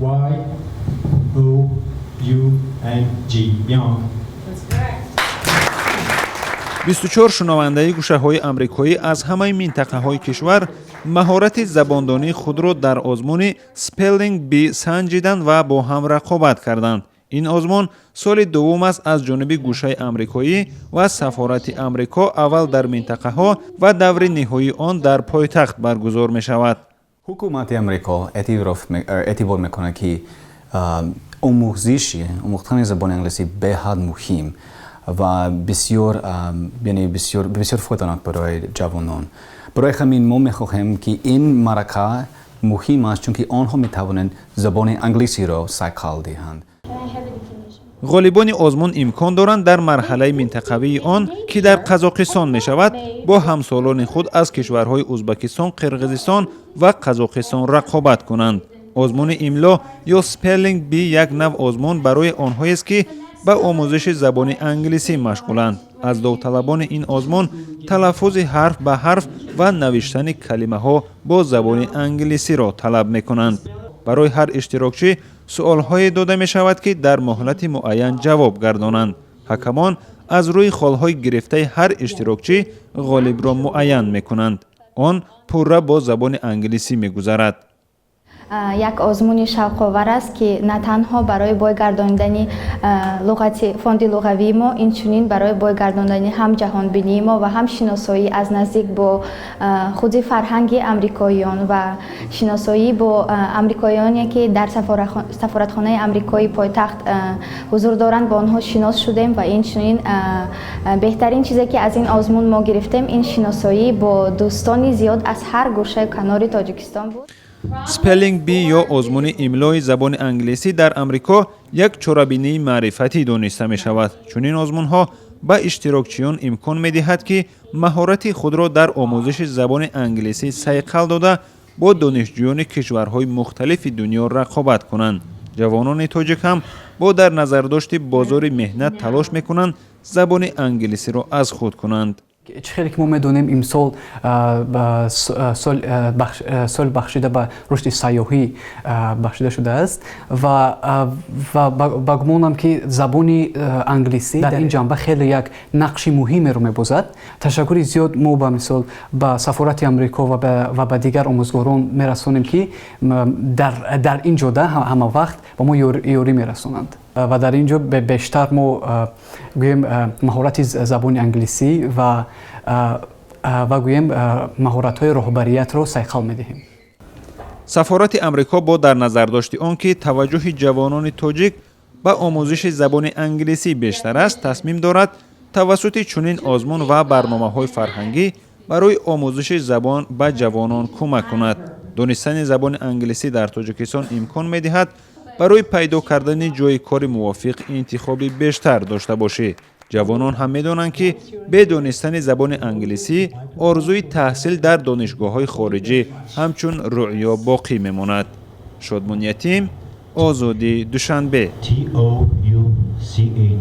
Y-O-U-N-G. Young. 24 шунавандаи гӯшаҳои амрикоӣ аз ҳамаи минтақаҳои кишвар маҳорати забондонии худро дар озмуни Spelling Bee санҷиданд ва бо ҳам рақобат карданд. ин озмун соли дуввум аст аз ҷониби гӯшаи амрикоӣ ва сафорати амрико аввал дар минтақаҳо ва даври ниҳоии он дар пойтахт баргузор мешавад. ҳукумати амрико эътибор мекунад ки омӯхтани забони англисӣ беҳад муҳим ва бисёр фоиданок барои ҷавонон. барои ҳамин мо мехоҳем ки ин маърака муҳим аст, чунки онҳо метавонанд забони англисиро сайқал диҳанд. ғолибони озмун имкон доранд дар марҳалаи минтақавии он ки дар қазоқистон мешавад бо ҳамсолони худ аз кишварҳои ӯзбекистон, қирғизистон ва қазоқистон рақобат кунанд. озмуни имло ё Spelling Bee як нав озмун барои онҳоест ки ба омӯзиши забони англисӣ машғуланд. аз довталабони ин озмун талаффузи ҳарф ба ҳарф ва навиштани калимаҳо бо забони англисиро талаб мекунанд. барои ҳар иштирокчӣ суолҳое дода мешавад ки дар моҳлати муайян ҷавоб гардонанд. ҳакамон аз рӯи холҳои гирифтаи ҳар иштирокчӣ ғолибро муайян мекунанд. он пурра бо забони англисӣ мегузарад. як озмуни шавқовар аст ки на танҳо барои бойгардондани фонди луғавии мо, инчунин барои бойгардондани ҳам ҷаҳонбинии мо ва ҳам шиносоӣ аз наздик бо худи фарҳанги амрикоиён ва шиносоӣ бо амрикоиёне ки дар сафоратхонаи амрикои пойтахт ҳузур доранд, бо онҳо шинос шудем ва инчунин беҳтарин чизе ки аз ин озмун мо гирифтем ин шиносоӣ бо дӯстони зиёд аз ҳар гӯшаи канори Тоҷикистон буд. Spelling Bee ё озмуни имлои забони англисӣ дар амрико як чорабинии маърифатӣ дониста мешавад. чунин озмунҳо ба иштирокчиён имкон медиҳад ки маҳорати худро дар омӯзиши забони англисӣ сайқал дода бо донишҷӯёни кишварҳои мухталифи дунё рақобат кунанд. ҷавонони тоҷик ҳам бо дар назардошти бозори меҳнат талош мекунанд забони англисиро аз худ кунанд. چه خیلی که ما میدونیم امسال سال بخشیده به رشد سیاحی بخشیده شده است و با گمانم که زبان انگلیسی در این جنبه خیلی یک نقش مهمی رو میبازد. تشکر زیاد ما به مثال به سفارت آمریکا و به دیگر آموزگاران میرسونیم که در این جاده همه وقت با ما یاری میرسونند و در اینجا بیشتر ما گویم مهارت زبان انگلیسی و گویم مهارت‌های راهبریت رو سیقل می‌دهیم. سفارت آمریکا با در نظر داشتی آن که توجه جوانان تاجیک به آموزش زبان انگلیسی بیشتر است، تصمیم دارد توسط چنین آزمون و برنامه‌های فرهنگی برای آموزش زبان به جوانان کمک کند. دانستن زبان انگلیسی در تاجیکستان امکان می‌دهد برای پیدا کردن جای کار موافق انتخابی بیشتر داشته باشید. جوانان هم می‌دانند که به دانستن زبان انگلیسی آرزوی تحصیل در دانشگاه‌های خارجی همچون رؤیا باقی می‌ماند. شادمان یتیم، آزادی دوشنبه. TOUCH